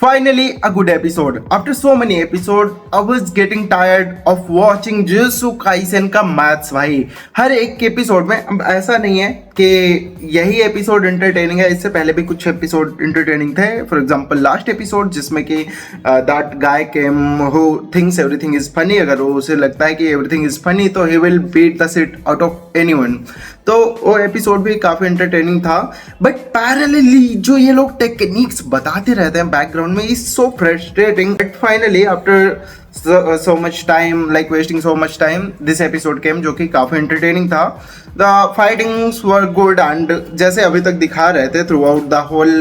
Finally, a good episode. After so many episodes, I was getting tired of watching Jujutsu Kaisen का maths भाई। हर एक episode में अब ऐसा नहीं है कि यही एपिसोड इंटरटेनिंग है, इससे पहले भी कुछ एपिसोड इंटरटेनिंग थे। फॉर एग्जांपल लास्ट एपिसोड जिसमें कि that guy came who thinks everything is funny, अगर वो उसे लगता है कि एवरीथिंग इज फनी तो he will beat the shit out of anyone. तो वो एपिसोड भी काफी इंटरटेनिंग था। बट पैरेलली जो ये लोग टेक्निक्स बताते रहते हैं बैकग्राउंड में is so frustrating. But finally after so much time, like wasting so much time, this episode came जो कि काफी entertaining था। The fightings were good and जैसे अभी तक दिखा रहे थे throughout the whole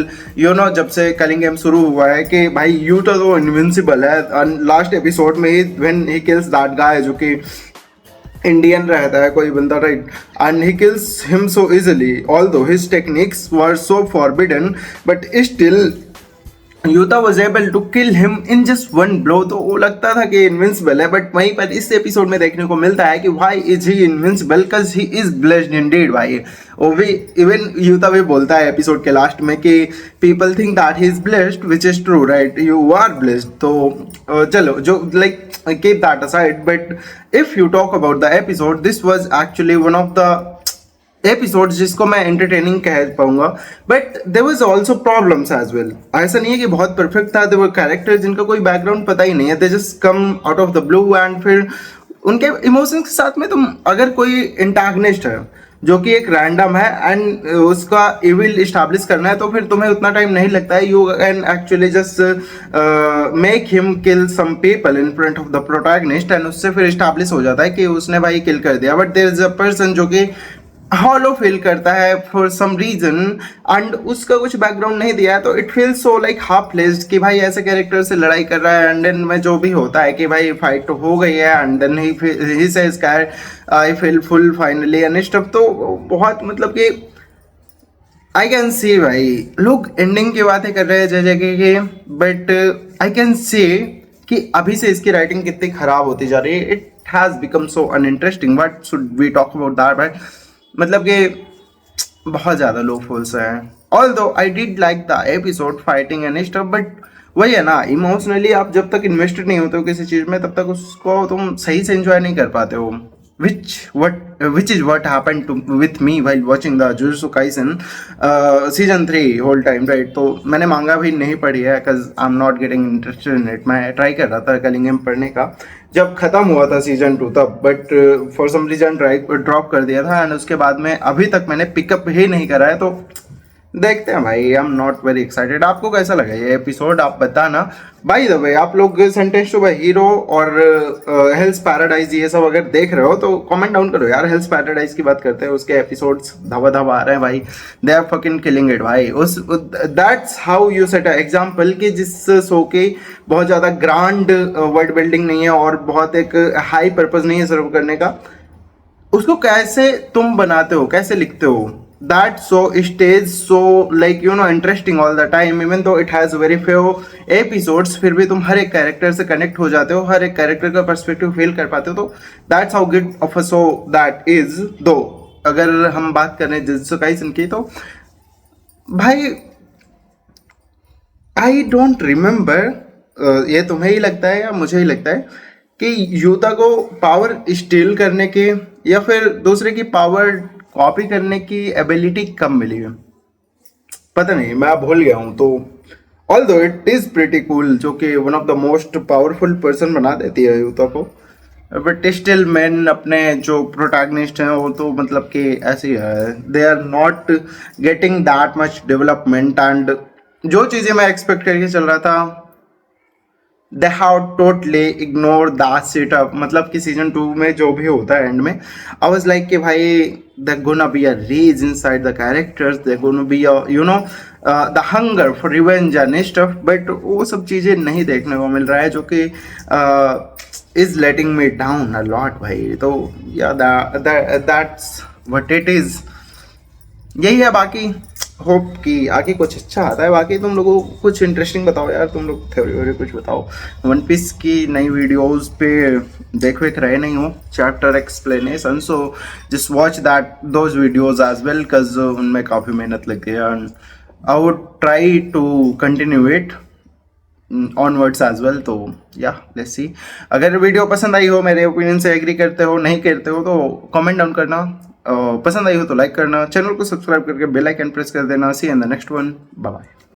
जब से कलिंग गेम शुरू हुआ है कि भाई यूटा तो इनविंसिबल है। लास्ट एपिसोड में ही when he kills that guy जो कि इंडियन रहता है कोई बंदा, right, and he kills him so easily although his techniques were so forbidden but still Yuta was able to kill him in just one blow. तो वो लगता था कि इनविंसिबल है, बट वहीं पर इस एपिसोड में देखने को मिलता है कि why is he invincible, because he is blessed Indeed भाई। वो भी इवन यूता भी बोलता है एपिसोड के लास्ट में कि people think that he is blessed which is true, right, you are blessed. तो चलो जो like keep that aside, but if you talk about the episode this was actually one of the episode जिसको मैं entertaining कह पाऊंगा। But there was also problems as well. ऐसा नहीं है कि बहुत परफेक्ट था। देयर वर कैरेक्टर्स जिनका कोई बैकग्राउंड पता ही नहीं है, they just come out of the blue and फिर उनके इमोशंस के साथ में तुम अगर कोई एंटागनिस्ट है जो कि एक रैंडम है एंड उसका इविल इस्टेब्लिश करना है तो फिर तुम्हें उतना टाइम नहीं लगता है। You can actually just make him kill some people in front of the protagonist and उससे फिर इस्टेब्लिश हो जाता है कि उसने भाई किल कर दिया। But there is a person जो कि हॉलो फील करता है फॉर सम रीजन एंड उसका कुछ बैकग्राउंड नहीं दिया है, तो it feel so like half placed कि भाई ऐसे कैरेक्टर से लड़ाई कर रहा है एंड देन में जो भी होता है कि भाई फाइट तो हो गई है and then he says I feel full finally and stuff. तो बहुत मतलब कि आई कैन सी भाई लोग एंडिंग की बातें कर रहे हैं जय जगह के, बट आई कैन सी कि अभी से इसकी राइटिंग कितनी खराब होती जा रही है। It has become so uninteresting. What should we talk about that भाई, मतलब कि बहुत ज़्यादा लो फॉल्स है। Although I did like the episode fighting and stuff, but वही है ना, इमोशनली आप जब तक इन्वेस्टेड नहीं होते हो किसी चीज़ में तब तक उसको तुम सही से एंजॉय नहीं कर पाते हो, which is what happened with me while watching the Jujutsu Kaisen season 3 whole time, right। तो मैंने मांगा भी नहीं पढ़ी है because I'm not getting interested in it। मैं ट्राई कर रहा था कलिंगम पढ़ने का जब खत्म हुआ था सीजन 2 तब, but for some reason drop कर दिया था एंड उसके बाद में अभी तक मैंने पिकअप ही नहीं करा है। तो देखते हैं भाई, I am not very excited. आपको कैसा लगा ये एपिसोड आप बताना। बाय द वे आप लोग सेंटेंस टू हीरो और हेल्स पैराडाइज ये सब अगर देख रहे हो तो कमेंट डाउन करो यार। हेल्स पैराडाइज की बात करते हैं, उसके एपिसोड्स धवा धवा आ रहे हैं भाई, they are fucking killing it भाई। उस that's how you set example कि जिस शो के बहुत ज़्यादा ग्रांड वर्ल्ड बिल्डिंग नहीं है और बहुत एक हाई पर्पज नहीं है सर्व करने का, उसको कैसे तुम बनाते हो, कैसे लिखते हो। That so stays so like interesting all the time, even though it has very few episodes, फिर भी तुम हर एक कैरेक्टर से कनेक्ट हो जाते हो, हर एक कैरेक्टर का पर्सपेक्टिव फील कर पाते हो। तो that's how good of a show that is। दो अगर हम बात करें जुजुत्सु काइसन की तो भाई आई डोंट रिमेम्बर, ये तुम्हें ही लगता है या मुझे ही लगता है कि यूता को पावर स्टील करने की या फिर दूसरे की पावर कॉपी करने की एबिलिटी कम मिली है, पता नहीं, मैं भूल गया हूँ। तो although it is pretty cool जो कि one of the most powerful person बना देती है यूता को, बट स्टिल मैन अपने जो प्रोटैगनिस्ट हैं वो तो मतलब कि ऐसे ही है, they are not getting that much development and जो चीज़ें मैं एक्सपेक्ट करके चल रहा था they have totally ignored that setup। मतलब कि सीजन 2 में जो भी होता है एंड में I was like कि भाई they're gonna be a rage inside the characters, they're gonna be a the hunger for revenge and stuff, but वो सब चीज़ें नहीं देखने को मिल रहा है जो कि is letting me down a lot भाई। तो yeah that's what it is, यही है। बाकी होप कि आगे कुछ अच्छा आता है। बाकी तुम लोगों को कुछ इंटरेस्टिंग बताओ यार, तुम लोग थ्योरी व्योरी कुछ बताओ। वन पीस की नई वीडियोस पे देख वेख रहे नहीं हो, chapter explanation, so just watch that those videos as well because उनमें काफ़ी मेहनत लगती है and I would try to continue it. Onwards as well. तो या लेट्स सी, अगर वीडियो पसंद आई हो, मेरे ओपिनियन से एग्री करते हो, नहीं करते हो तो कमेंट डाउन करना। पसंद आई हो तो लाइक करना, चैनल को सब्सक्राइब करके बेल आइकन प्रेस कर देना। See in the next one, bye bye.